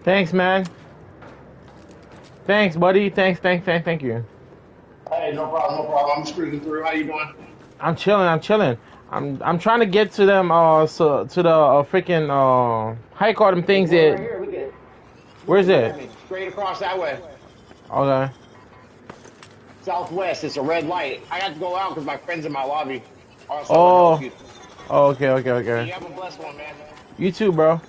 Thanks, man. Thanks, buddy. Thank you. Hey, no problem, no problem. I'm just cruising through. How you doing? I'm chilling. I'm chilling. I'm trying to get to them. So to the freaking high call them There's things one right that. here. Where's Look it? at me. Straight across that way. Okay. Southwest. It's a red light. I have to go out because my friend's in my lobby. I'll still help Oh. you. Oh, okay. Hey, Okay. you have a blessed one, man. You too, bro.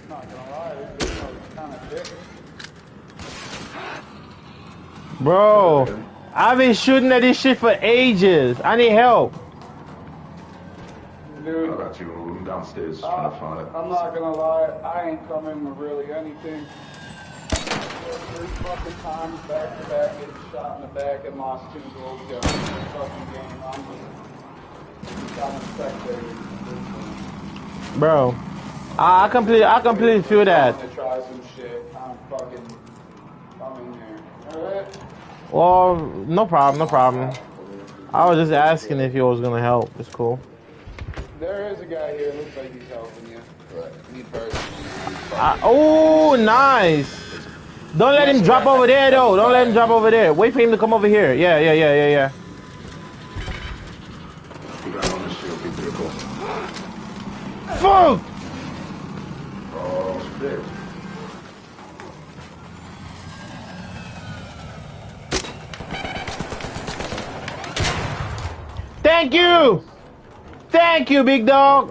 Not gonna lie, this video is kind of thick. Bro, I've been shooting at this shit for ages. I need help. Dude, I got you in a room downstairs trying to find it. I'm not gonna lie, I ain't coming with really anything. 3 fucking times back to back, getting shot in the back and lost 2 gold guns in the fucking game. I'm a spectator. Bro, I completely feel that. I'm gonna try some shit. I'm in there. Alright? Well, no problem, no problem. I was just asking if you was gonna help. It's cool. There is a guy here, looks like he's helping you. But me personally, Oh, nice. Don't let him drop over there, though. Don't let him drop over there. Wait for him to come over here. Yeah. We got on the shield, be careful. Fuck! Oh, shit. Thank you! Thank you, big dog!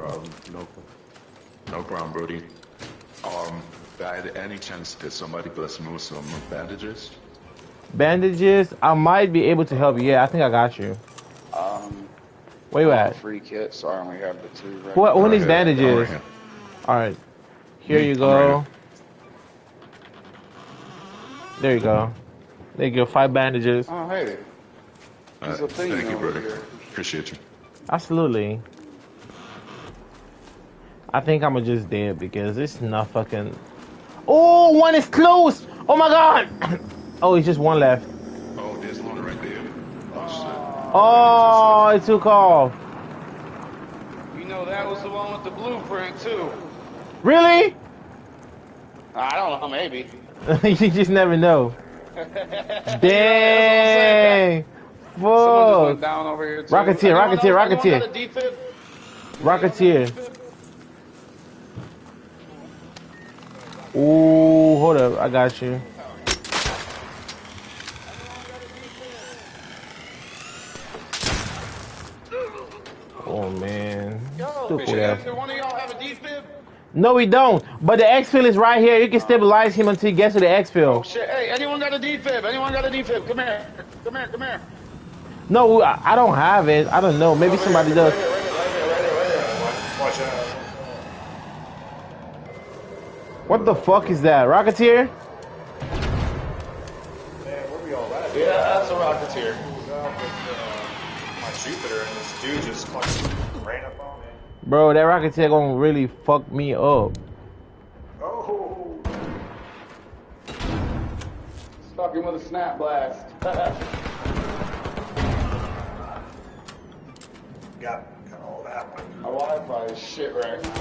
No problem, Brody. By any chance, did somebody bless me with some bandages? Bandages? I might be able to help you. Yeah, I think I got you. Where you at? free kit, so I only have the 2 right Who needs I'm bandages? right here. Alright. Here you I'm go. right There you go. There you go. 5 bandages. Oh, hey. There's a thing Thank you, over brother. here. Appreciate you. Absolutely. I think I'm gonna just dead because it's not fucking. Oh, one is close! Oh my god! Oh, it's just one left. Oh, there's one right there. Oh, Oh, it took off. You know that was the one with the blueprint, too. Really? I don't know, maybe. You just never know. Dang. Someone just went Fuck. down over here, too. Rocketeer, Anyone Rocketeer, else- Rocketeer. anyone got a defib? Rocketeer. Ooh, hold up. I got you. Oh, man. Yo, Stupid ass. either one of y'all have a defib? No, we don't. But the exfil is right here. You can stabilize him until he gets to the Oh, exfil. shit. Hey, anyone got a defib? Anyone got a defib? Come here. Come here, come here. No, I don't have it. I don't know. Maybe somebody does. Right here. Watch out. What the fuck is that? Rocketeer? Man, where we all at? Yeah, that's a Rocketeer. My Jupiter, and this dude just fucking ran up on me. Bro, that Rocketeer gonna really fuck me up. Oh. Stuck him with a snap blast. Got all that one. My Wi-Fi is shit right now.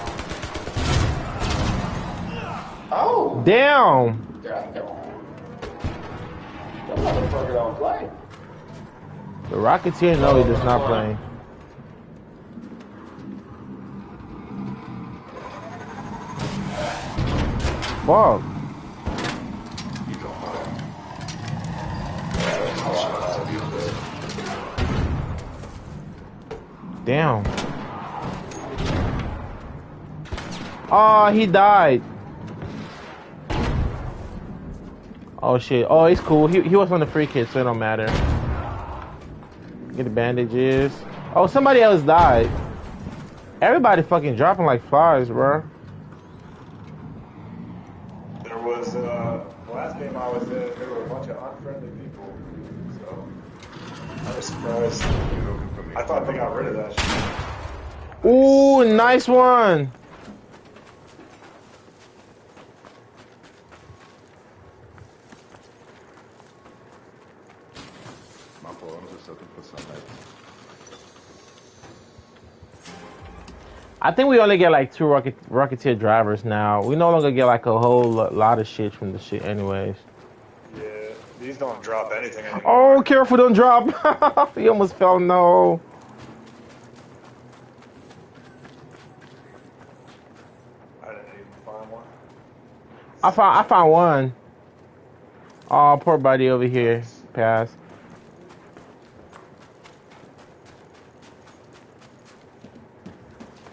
Oh! Damn. God, come on. That motherfucker don't play. The Rocketeer, no, he does not play. Fuck. Damn. Oh, he died. Oh shit. Oh, it's cool. He was on the free kit, so it don't matter. Get the bandages. Oh, somebody else died. Everybody fucking dropping like flies, bro. There was, last game I was in, there were a bunch of unfriendly people. So, I was surprised. I thought they got rid of that shit. Ooh, nice one. My fault, I'm just looking for something. I think we only get like 2 Rocketeer drivers now. We no longer get like a whole lot of shit from the shit anyways. Yeah, these don't drop anything anymore. Oh, careful, don't drop. He almost fell, no. I didn't even find one. I found one. Oh, poor buddy over here. Pass.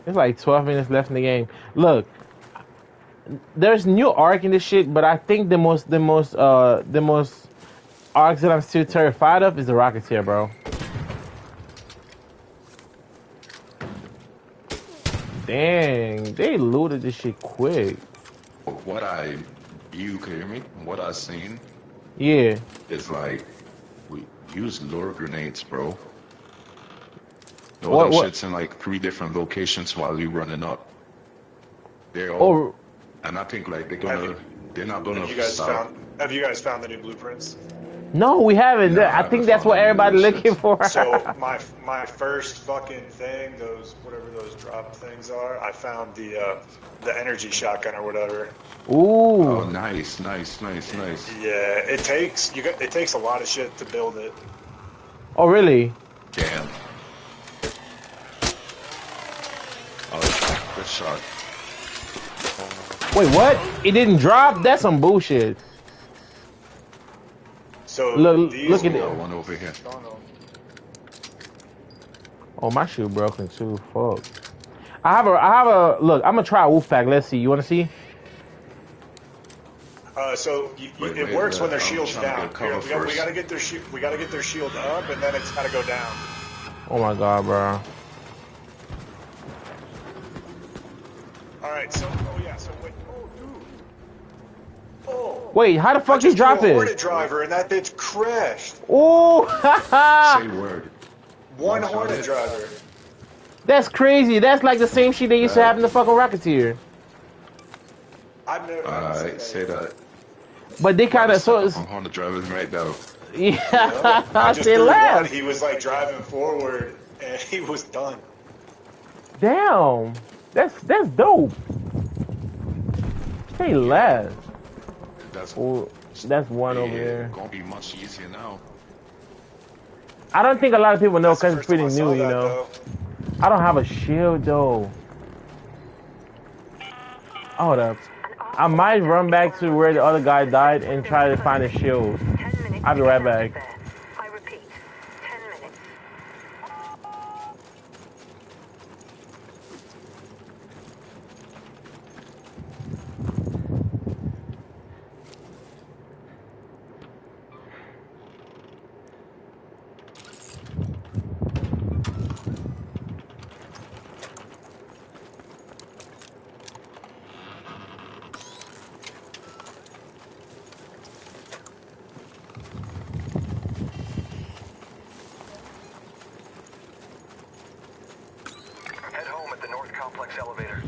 There's like 12 minutes left in the game. Look, there's new arc in this shit, but I think the most arcs that I'm still terrified of is the Rocketeer, bro. Dang, they looted this shit quick. You can hear me? What I seen Yeah. is like, we use lure grenades, bro. All What? them What? shit's in like 3 different locations while you running up. They're all, Oh, and I think like they're not gonna Have you guys stop. found the new blueprints? no, we haven't. No, I I think haven't that's found what any of everybody's those looking shits. for. So my first fucking thing, whatever those drop things are, I found the energy shotgun or whatever. Ooh. Oh, nice. Yeah, it takes a lot of shit to build it. Oh, really? Damn. Oh, good shot. Wait, what? It didn't drop? That's some bullshit. So Look at We it. got one over here. Oh, my shoe broken too. Fuck. I have a look. I'm gonna try a wolf pack. Let's see. You wanna see? So Wait, it works when their I'm shield's trying to down. get cover We first. gotta get their shield up, and then it's gotta go down. Oh my god, bro. All right. So wait. Oh, dude. Oh. Wait, how the I fuck you just drop threw a Hornet it? driver, and that bitch crashed. Oh, Say word. One One shot Hornet hit. driver. that's crazy. That's like the same shit they used to have in the fucking Rocketeer. I've never. Alright, say that. But they kind of so. I'm on the drivers right now. Yeah, I just they threw one. left. He was like driving forward, and he was done. Damn, that's dope. They left. That's Oh, that's one over yeah, there. gonna be much easier now. I don't think a lot of people know That's the because it's first time pretty I saw new, you that, know. though. I don't have a shield though. Hold up. I might run back to where the other guy died and try to find a shield. 10 minutes I'll be to right get out back. there. I repeat, 10 minutes. Head home at the North Complex elevator.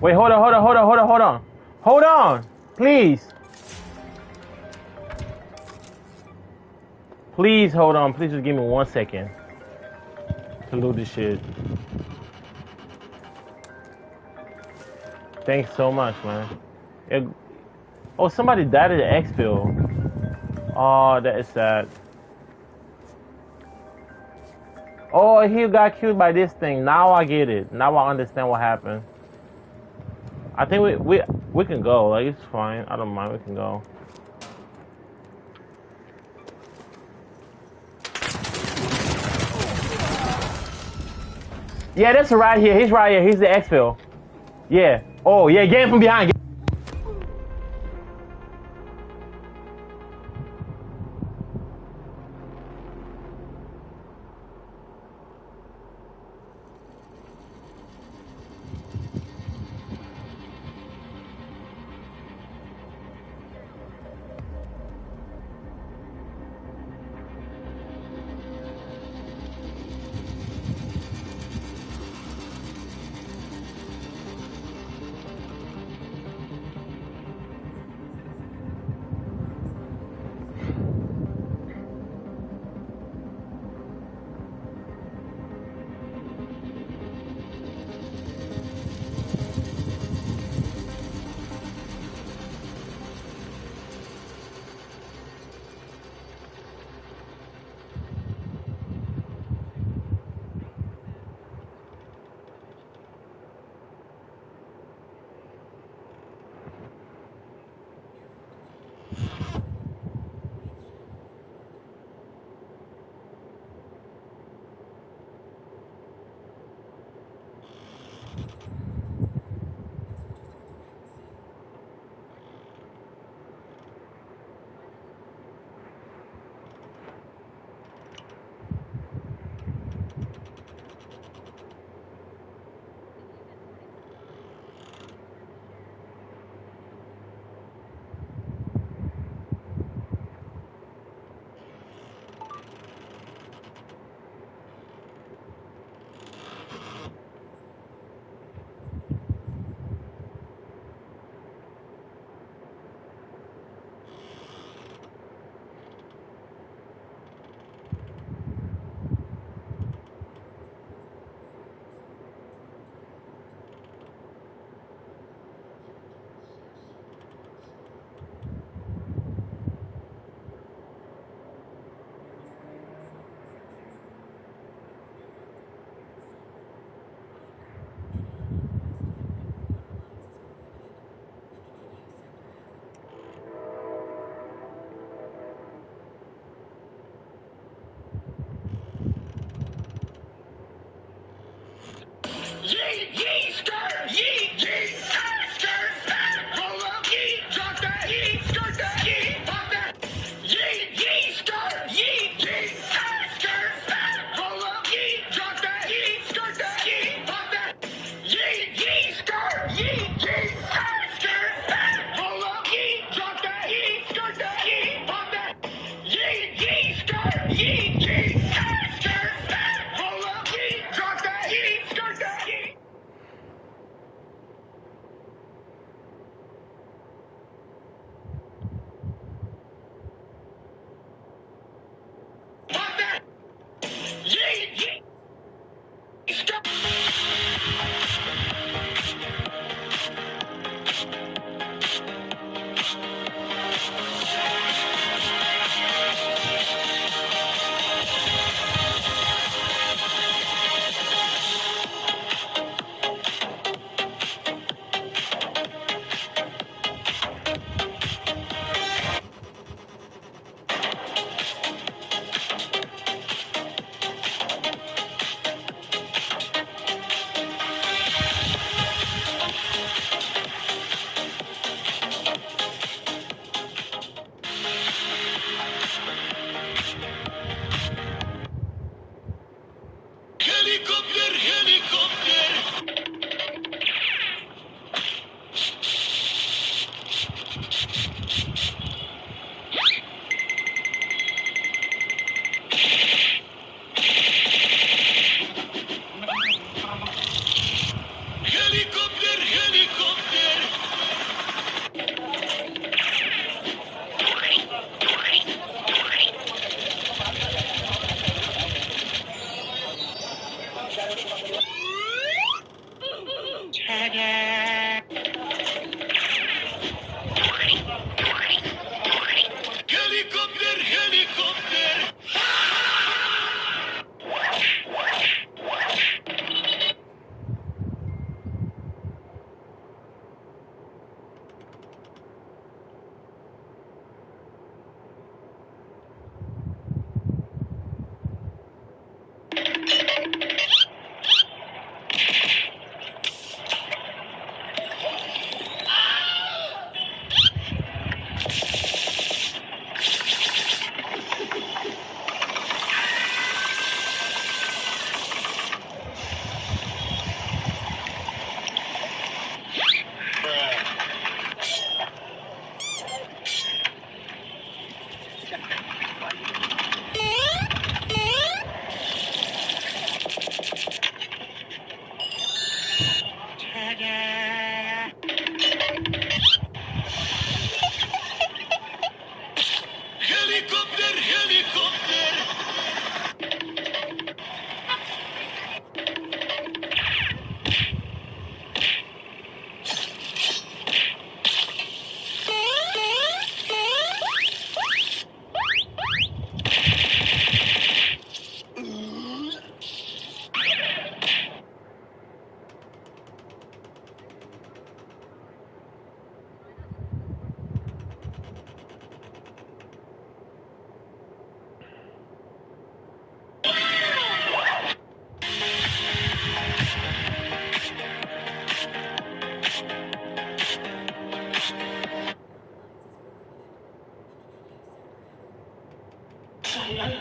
Wait, hold on. Hold on, please. Please hold on. Please just give me 1 second to loot this shit. Thanks so much, man. Oh, somebody died at the exfil. Oh, that is sad. Oh, he got killed by this thing. Now I get it. Now I understand what happened. I think we can go. Like, it's fine. I don't mind. We can go. Yeah, that's right here. He's right here. He's the exfil. Yeah. Oh, yeah. Get him from behind.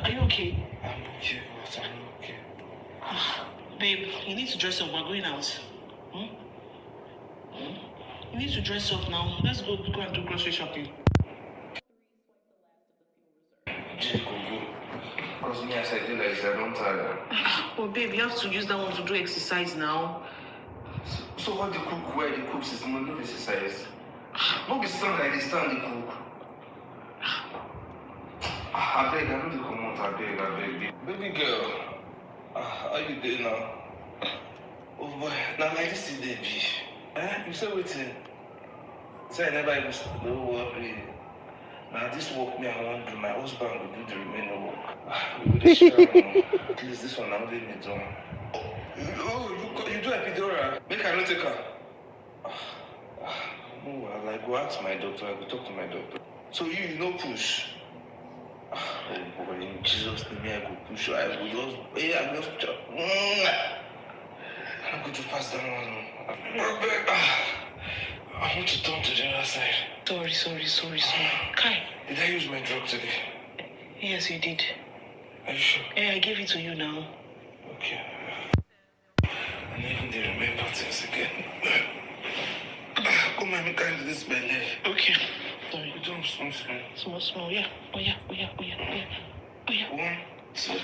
Are you okay? I'm okay, but I'm not okay. Babe, you need to dress up. We're going out. You need to dress up now. Let's go and do grocery shopping. Because me, as I do like this, I don't tire. Well, babe, you have to use that one to do exercise now. So what the cook, where the cook is not do exercise? Not be something like this, stand the cook. I beg, I don't think come out, I beg. Baby girl, how you doing now? Oh boy, now like this is the beef. You say waiting. Say I never even don't worry. Now this work me I want to do, my husband will do the remaining work. We will share. At least this one I'm doing it done. Oh, you do epidural? Make I not take her. No, I'll like go ask my doctor, I will talk to my doctor. So you no push. Oh boy, in Jesus' name, I go push you. I will just, I'm going to pass down one. I want to turn to the other side. Sorry. Kai. Did I use my drug today? Yes, you did. Are you sure? Yeah, I gave it to you now. Okay. And even they remember things again. Come on, make kind of this belly. Okay. Sorry. You don't small. Yeah. Oh yeah. 1, 2,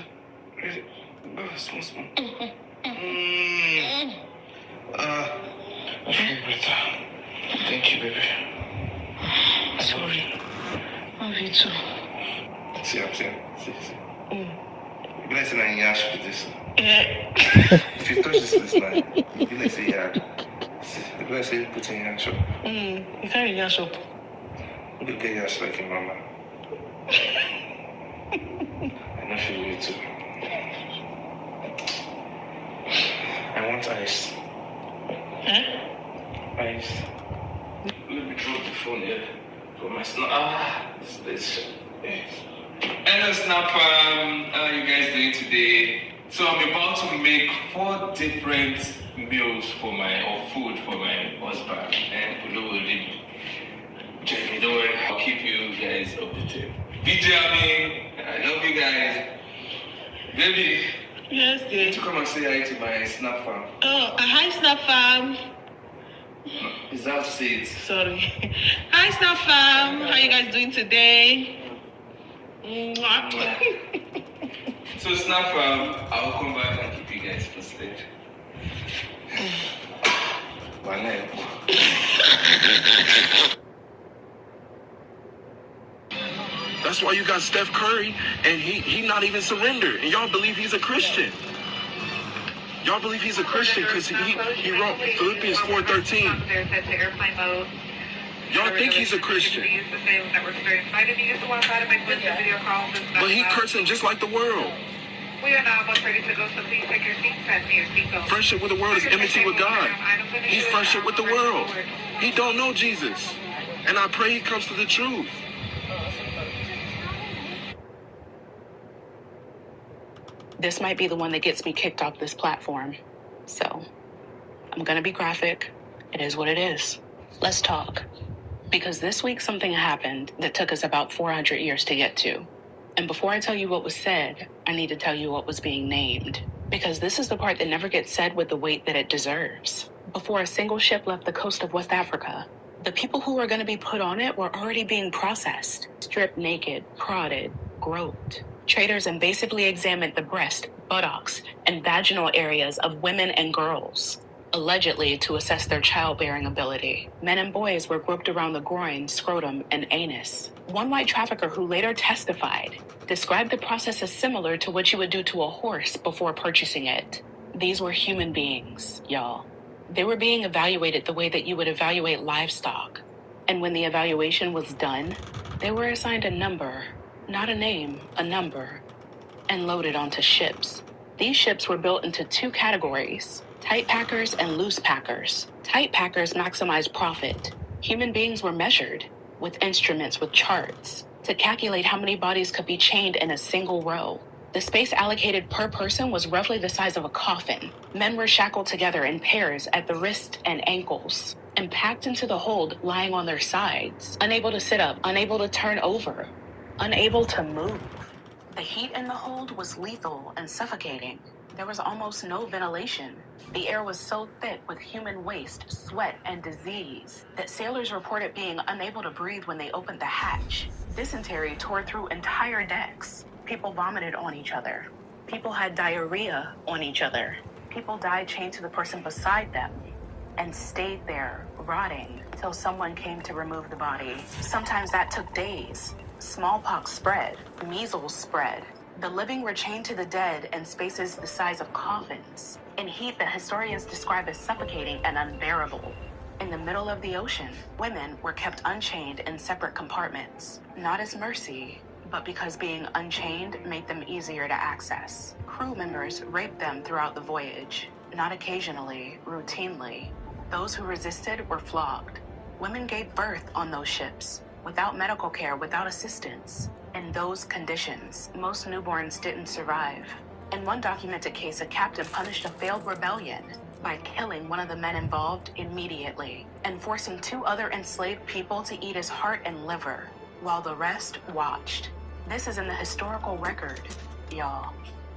3. Oh, small. I feel better. Thank you, baby. Sorry. Love you too. See. You be like saying I'm yash with this. If you touch this night, you be like say yard. You be like say you put in yash up. You carry yash up. You get yash like your mama. I know feel you too. I want ice. Ice. Let me drop the phone here for my snap. This. Hello, Snap. How are you guys doing today? So I'm about to make 4 different meals food for my husband. And Jamie, don't worry, I'll keep you guys updated. BJ, I love you guys. Baby. Yes, dear. You need to come and say hi to my Snap fam. Oh, hi, Snap fam. Is that to say it? Sorry. Hi, Snap fam. How are you guys doing today? So, Snap fam, I'll come back and keep you guys posted. That's why you got Steph Curry, and he not even surrendered. And y'all believe he's a Christian. Y'all believe he's a Christian because he wrote Philippians 4:13. Y'all think he's a Christian. But he cursing just like the world. We are now almost ready to go, so please take your seats, fasten your seatbelt. Friendship with the world is enmity with God. He's friendship with the world. He don't know Jesus. And I pray he comes to the truth. This might be the one that gets me kicked off this platform. So, I'm gonna be graphic. It is what it is. Let's talk. Because this week something happened that took us about 400 years to get to. And before I tell you what was said, I need to tell you what was being named. Because this is the part that never gets said with the weight that it deserves. Before a single ship left the coast of West Africa, the people who were gonna be put on it were already being processed, stripped naked, prodded, groped. Traders invasively examined the breast, buttocks, and vaginal areas of women and girls. allegedly to assess their childbearing ability. Men and boys were grouped around the groin, scrotum, and anus. One white trafficker who later testified described the process as similar to what you would do to a horse before purchasing it. These were human beings, y'all. They were being evaluated the way that you would evaluate livestock. And when the evaluation was done, they were assigned a number, not a name, a number, and loaded onto ships. These ships were built into two categories, tight packers and loose packers. Tight packers maximized profit. Human beings were measured with instruments with charts to calculate how many bodies could be chained in a single row. The space allocated per person was roughly the size of a coffin. Men were shackled together in pairs at the wrist and ankles and packed into the hold lying on their sides, unable to sit up, unable to turn over, unable to move. The heat in the hold was lethal and suffocating. There was almost no ventilation. The air was so thick with human waste, sweat, and disease that sailors reported being unable to breathe when they opened the hatch. Dysentery tore through entire decks. People vomited on each other. People had diarrhea on each other. People died chained to the person beside them and stayed there, rotting, till someone came to remove the body. Sometimes that took days. Smallpox spread. Measles spread. The living were chained to the dead in spaces the size of coffins, in heat that historians describe as suffocating and unbearable. In the middle of the ocean, women were kept unchained in separate compartments, not as mercy, but because being unchained made them easier to access. Crew members raped them throughout the voyage, not occasionally, routinely. Those who resisted were flogged. Women gave birth on those ships, without medical care, without assistance. In those conditions, most newborns didn't survive. In one documented case, a captain punished a failed rebellion by killing one of the men involved immediately and forcing two other enslaved people to eat his heart and liver, while the rest watched. This is in the historical record, y'all.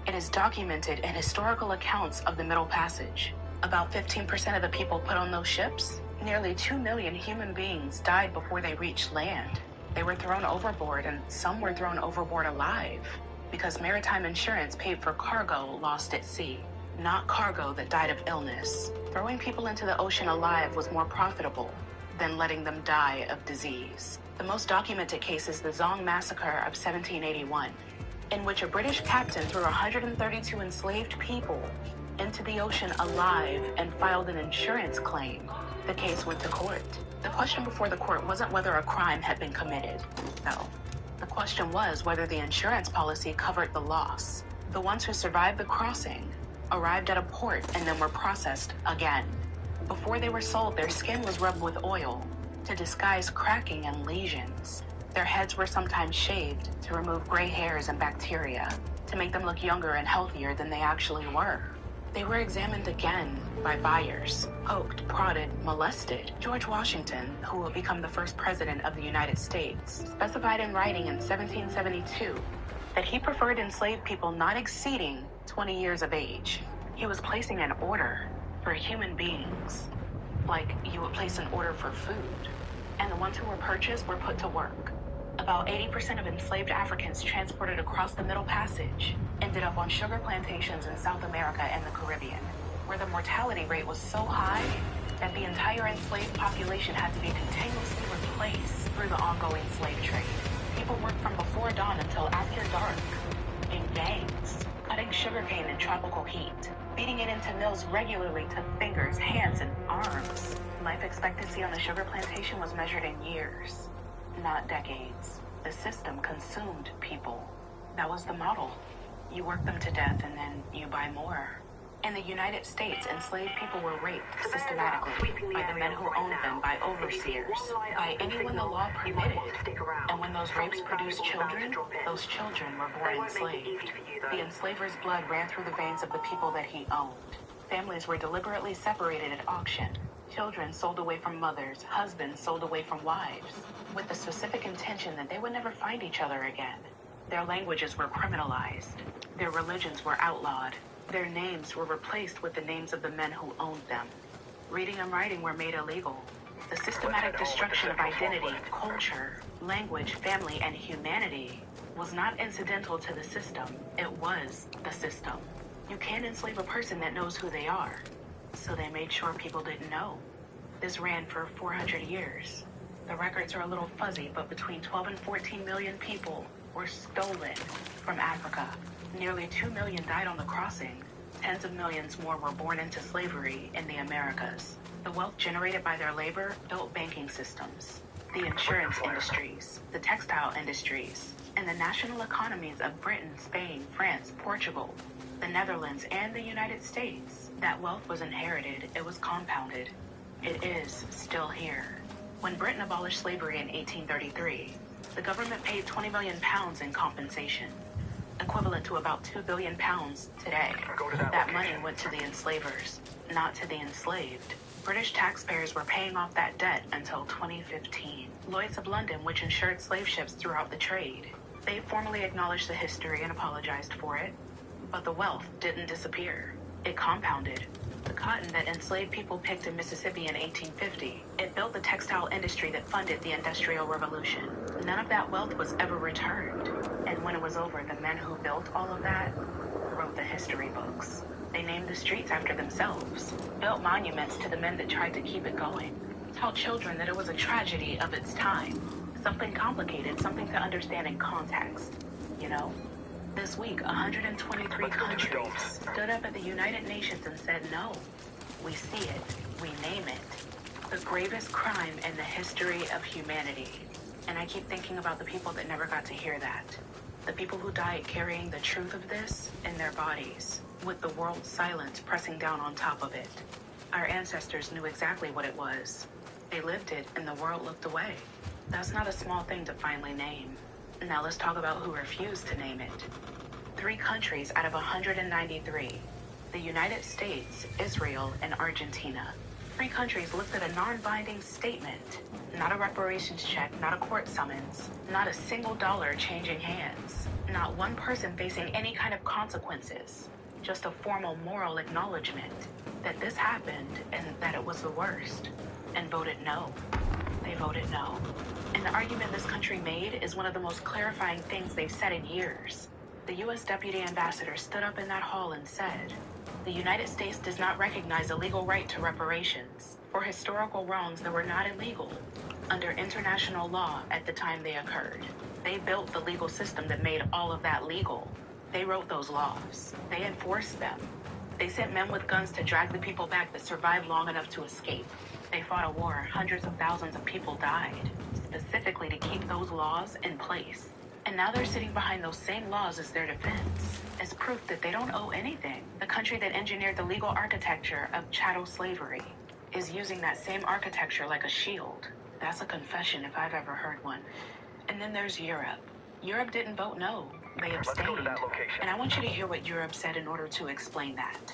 It is documented in historical accounts of the Middle Passage. About 15% of the people put on those ships, nearly 2 million human beings, died before they reached land. They were thrown overboard, and some were thrown overboard alive because maritime insurance paid for cargo lost at sea, not cargo that died of illness. Throwing people into the ocean alive was more profitable than letting them die of disease. The most documented case is the Zong Massacre of 1781, in which a British captain threw 132 enslaved people into the ocean alive and filed an insurance claim. The case went to court. The question before the court wasn't whether a crime had been committed. No. The question was whether the insurance policy covered the loss. The ones who survived the crossing arrived at a port and then were processed again. Before they were sold, their skin was rubbed with oil to disguise cracking and lesions. Their heads were sometimes shaved to remove gray hairs and bacteria, to make them look younger and healthier than they actually were. They were examined again by buyers, poked, prodded, molested. George Washington, who would become the first president of the United States, specified in writing in 1772 that he preferred enslaved people not exceeding 20 years of age. He was placing an order for human beings, like you would place an order for food. And the ones who were purchased were put to work. About 80% of enslaved Africans transported across the Middle Passage ended up on sugar plantations in South America and the Caribbean, where the mortality rate was so high that the entire enslaved population had to be continuously replaced through the ongoing slave trade. People worked from before dawn until after dark, in gangs, cutting sugarcane in tropical heat, feeding it into mills regularly to fingers, hands, and arms. Life expectancy on the sugar plantation was measured in years, not decades. The system consumed people. That was the model. You work them to death and then you buy more. In the United States, enslaved people were raped systematically by the men who owned them, by overseers, by anyone the law permitted. And when those rapes produced children, those children were born enslaved. The enslaver's blood ran through the veins of the people that he owned. Families were deliberately separated at auction. Children sold away from mothers, husbands sold away from wives, with the specific intention that they would never find each other again. Their languages were criminalized. Their religions were outlawed. Their names were replaced with the names of the men who owned them. Reading and writing were made illegal. The systematic destruction of identity, culture, language, family, and humanity was not incidental to the system. It was the system. You can't enslave a person that knows who they are. so they made sure people didn't know. This ran for 400 years. The records are a little fuzzy, but between 12 and 14 million people were stolen from Africa. Nearly 2 million died on the crossing. Tens of millions more were born into slavery in the Americas. The wealth generated by their labor built banking systems, the insurance industries, the textile industries, and the national economies of Britain, Spain, France, Portugal, the Netherlands, and the United States. That wealth was inherited, it was compounded. It is still here. When Britain abolished slavery in 1833, the government paid £20 million in compensation, equivalent to about £2 billion today. That money went to the enslavers, not to the enslaved. British taxpayers were paying off that debt until 2015. Lloyd's of London, which insured slave ships throughout the trade, they formally acknowledged the history and apologized for it. But the wealth didn't disappear. It compounded. The cotton that enslaved people picked in Mississippi in 1850, it built the textile industry that funded the Industrial Revolution. None of that wealth was ever returned. And when it was over, the men who built all of that wrote the history books. They named the streets after themselves, built monuments to the men that tried to keep it going, taught children that it was a tragedy of its time, something complicated, something to understand in context, you know? This week, 123 countries stood up at the United Nations and said, no, we see it, we name it. The gravest crime in the history of humanity. And I keep thinking about the people that never got to hear that. The people who died carrying the truth of this in their bodies, with the world's silence pressing down on top of it. Our ancestors knew exactly what it was. They lived it and the world looked away. That's not a small thing to finally name. Now let's talk about who refused to name it. 3 countries out of 193. The United States, Israel, and Argentina. 3 countries looked at a non-binding statement. Not a reparations check, not a court summons, not a single dollar changing hands. Not one person facing any kind of consequences. Just a formal moral acknowledgement that this happened and that it was the worst. And voted no. They voted no. And the argument this country made is one of the most clarifying things they've said in years. The U.S. Deputy Ambassador stood up in that hall and said, the United States does not recognize a legal right to reparations for historical wrongs that were not illegal under international law at the time they occurred. They built the legal system that made all of that legal. They wrote those laws. They enforced them. They sent men with guns to drag the people back that survived long enough to escape. They fought a war. Hundreds of thousands of people died, specifically to keep those laws in place. And now they're sitting behind those same laws as their defense, as proof that they don't owe anything. The country that engineered the legal architecture of chattel slavery is using that same architecture like a shield. That's a confession if I've ever heard one. And then there's Europe. Europe didn't vote no. They abstained. And I want you to hear what Europe said in order to explain that.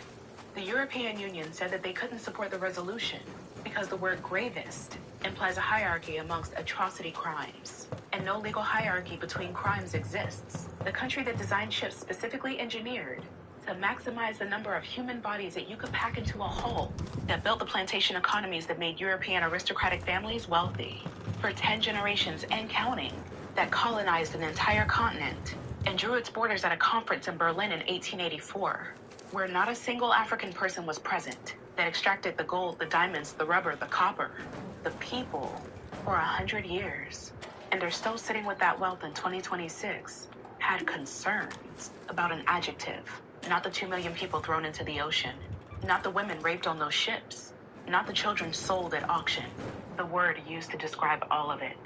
The European Union said that they couldn't support the resolution because the word gravest implies a hierarchy amongst atrocity crimes, and no legal hierarchy between crimes exists. The country that designed ships specifically engineered to maximize the number of human bodies that you could pack into a hull, that built the plantation economies that made European aristocratic families wealthy for 10 generations and counting, that colonized an entire continent and drew its borders at a conference in Berlin in 1884, where not a single African person was present, that extracted the gold, the diamonds, the rubber, the copper, the people for 100 years, and are still sitting with that wealth in 2026, had concerns about an adjective, not the 2 million people thrown into the ocean, not the women raped on those ships, not the children sold at auction, the word used to describe all of it.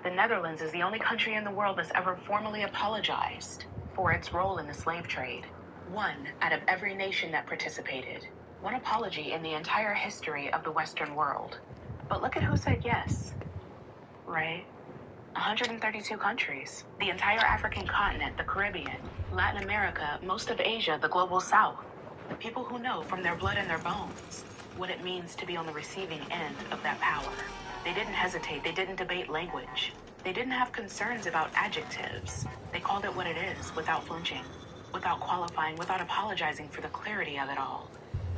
The Netherlands is the only country in the world that's ever formally apologized for its role in the slave trade. 1 out of every nation that participated. 1 apology in the entire history of the Western world. But look at who said yes, right? 132 countries. The entire African continent, the Caribbean, Latin America, most of Asia, the global south. The people who know from their blood and their bones what it means to be on the receiving end of that power. They didn't hesitate. They didn't debate language. They didn't have concerns about adjectives. They called it what it is without flinching, without qualifying, without apologizing for the clarity of it all.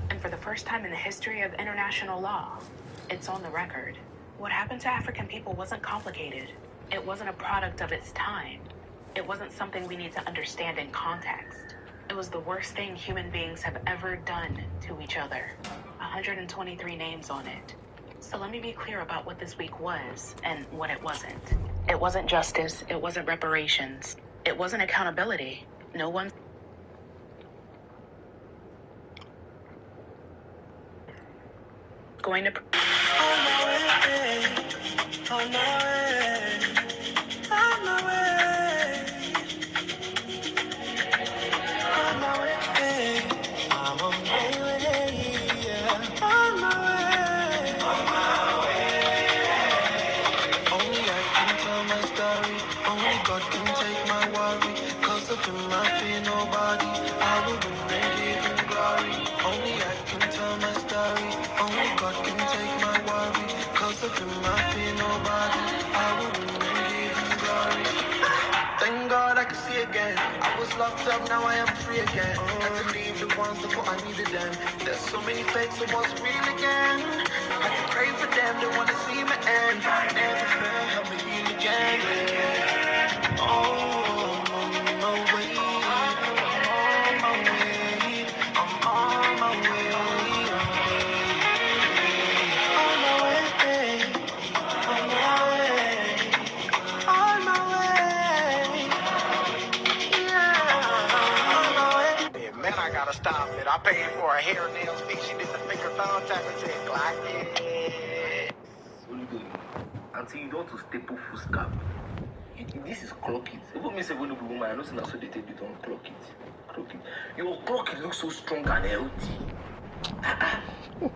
And for the first time in the history of international law, it's on the record. What happened to African people wasn't complicated. It wasn't a product of its time. It wasn't something we need to understand in context. It was the worst thing human beings have ever done to each other. 123 names on it. So let me be clear about what this week was and what it wasn't. It wasn't justice. It wasn't reparations. It wasn't accountability. No one... going to... On my way. On my way. On my way. On my way. I'm on my way. Yeah. On my way. On my way. Only I can tell my story. Only God can take my worry. Cause of him I fear nobody. I will remain give him glory. Only I can tell my story. Only God can take my worry. Cause of him I fear nobody. I will remain give him glory. Thank God I can see again. I was locked up, now I am free again. Had to leave the ones that thought I needed them. There's so many fakes, it was real again. I can pray for them, they wanna see me end. Never fail, help me heal again. Oh, I'm on my way. I'm on my way. I'm on my way. On my way. On my way. On my way. Yeah, man, I gotta stop it. I paid for a hair nail fix. She did the finger thumb tap and said, Glock it. Until you don't to staple full scalp. This is clock it. Even me say when you be woman, I know that's so they take you don't clock it. Clock it. Your clock it looks so strong and healthy.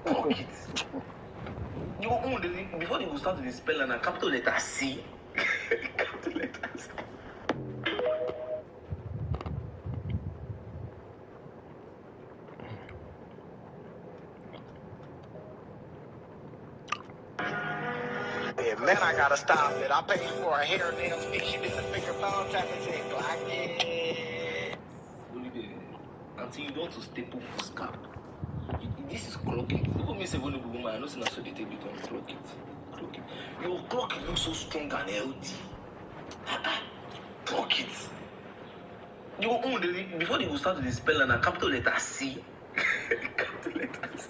Clock it. Your own before you go start with the spell and a capital letter C. Capital letter C. Yeah, man, I gotta stop it. I paid for a hair nail fix. She did the finger thumb tap and said, Glock it. Until you don't to staple full scalp. This is clock it. People may say when you be woman, I know that's so they take you don't clock it. Clock it. Your clock it looks so strong and healthy. Clock it. Your own before you go start with the spell and a capital letter C. Capital letter C.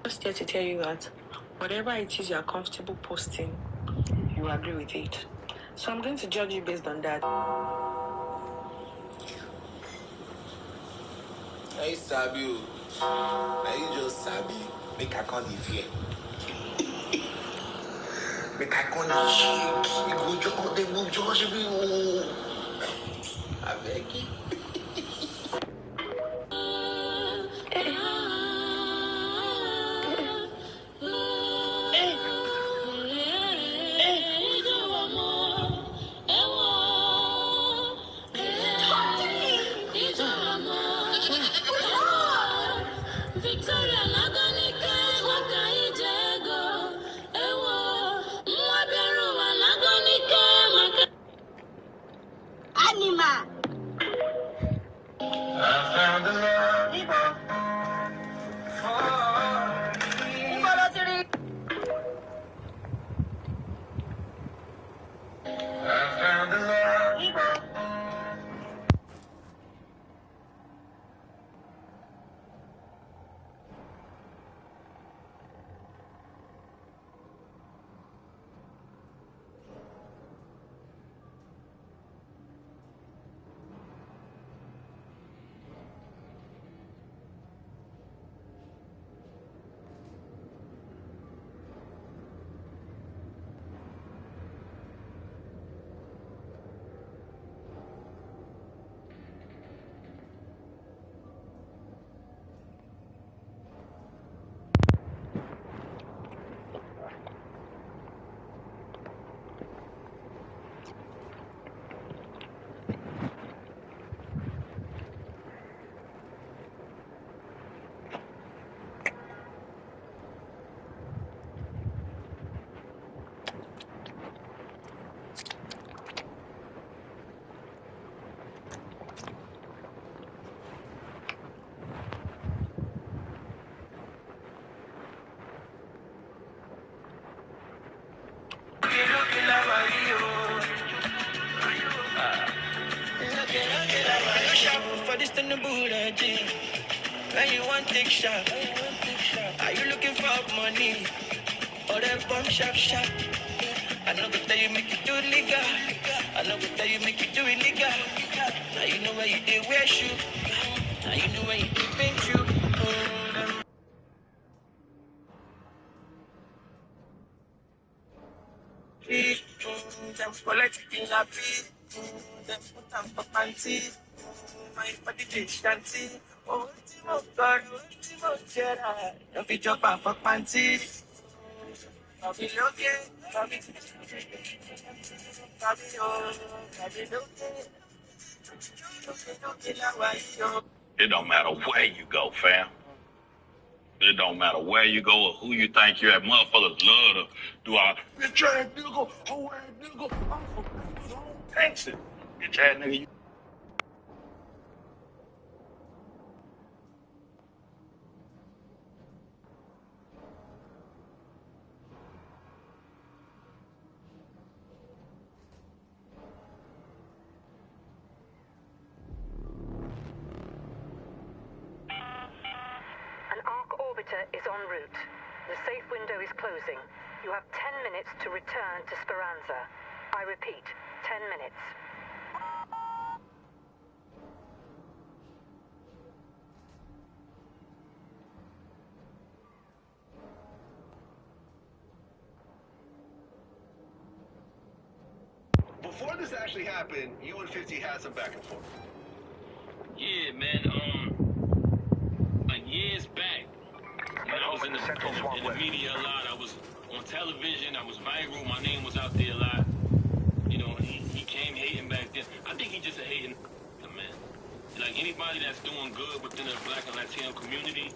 Just here to tell you that whatever it is you are comfortable posting, you agree with it. So I'm going to judge you based on that. Hey, Sabi. Now you just Sabi. Make I call you fear. Make I call you shake. You go jump, they go judge me. I beg you. Anima. the Buddha gym. When you want take shot, are you looking for money? Or that bum shop shop? I know that you make you do it, nigga. I know that you make you do it, nigga. Now you know where you did wear shoe. Now you know where you did pink shoe. Them politics in a beat. Them put on for panty. My body change dancing. Oh, Timo God, Timo Jedi. Don't be jump off for panty. I'll be looking, I'll be It don't matter where you go, fam. It don't matter where you go or who you think you're at. Motherfuckers love to do all bitch ass nigga, hoe ass nigga, I'm from Texas. Bitch ass nigga, you. An Ark orbiter is en route. The safe window is closing. You have 10 minutes to return to Speranza. I repeat, 10 minutes. Before this actually happened, you and 50 had some back and forth. Yeah, man, like years back, when I was in the media a lot, I was on television, I was viral, my name was out there a lot. You know, he came hating back then. I think he just a hating man. Like anybody that's doing good within the Black and Latino community,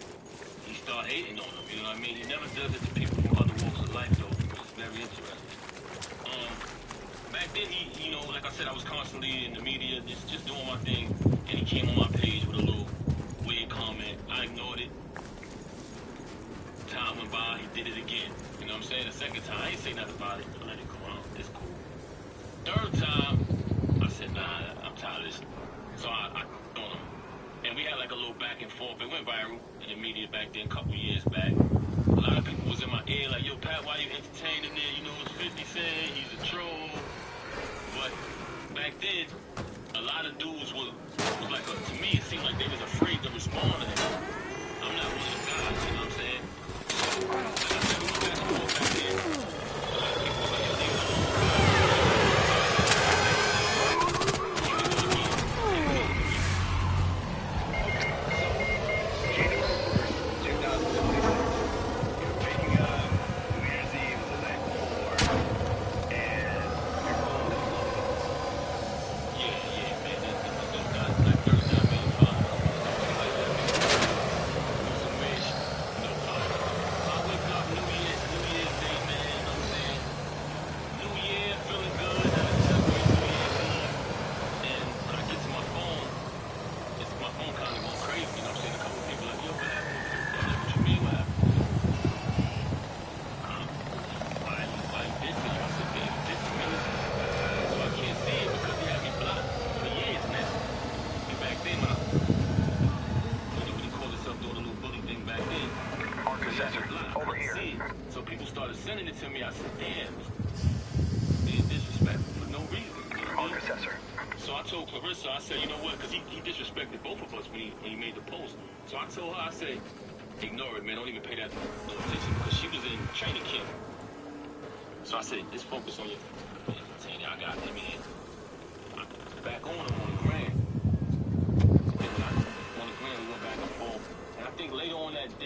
he start hating on them, you know what I mean? He never does it to people from other walks of life though, which is very interesting. Back then, you know, like I said, I was constantly in the media, just doing my thing, and he came on my page with a little weird comment. I ignored it. Time went by, he did it again. You know what I'm saying? The second time, I ain't say nothing about it. I let it go on. It's cool. Third time, I said, nah, I'm tired of this. So I on him. And we had like a little back and forth. It went viral in the media back then, a couple years back. A lot of people was in my ear like, yo, Pat, why you entertaining it? You know, it's 50 Cent, he's a troll. But back then, a lot of dudes was like, to me, it seemed like they was afraid to respond to him. I'm not one of the guys, you know what I'm saying? So, like I said, we went back and forth back then. A lot of people was like, yo, leave it alone. So people started sending it to me. I said, damn, being disrespectful for no reason. You know what I mean? So I told Clarissa, I said, you know what, because he disrespected both of us when he made the post. So I told her, I said, ignore it, man. Don't even pay that no attention because she was in training camp. So I said, just focus on your entertaining. I got him in. Back on him on the ground. And when I on the ground, we went back and forth. And I think later on that day,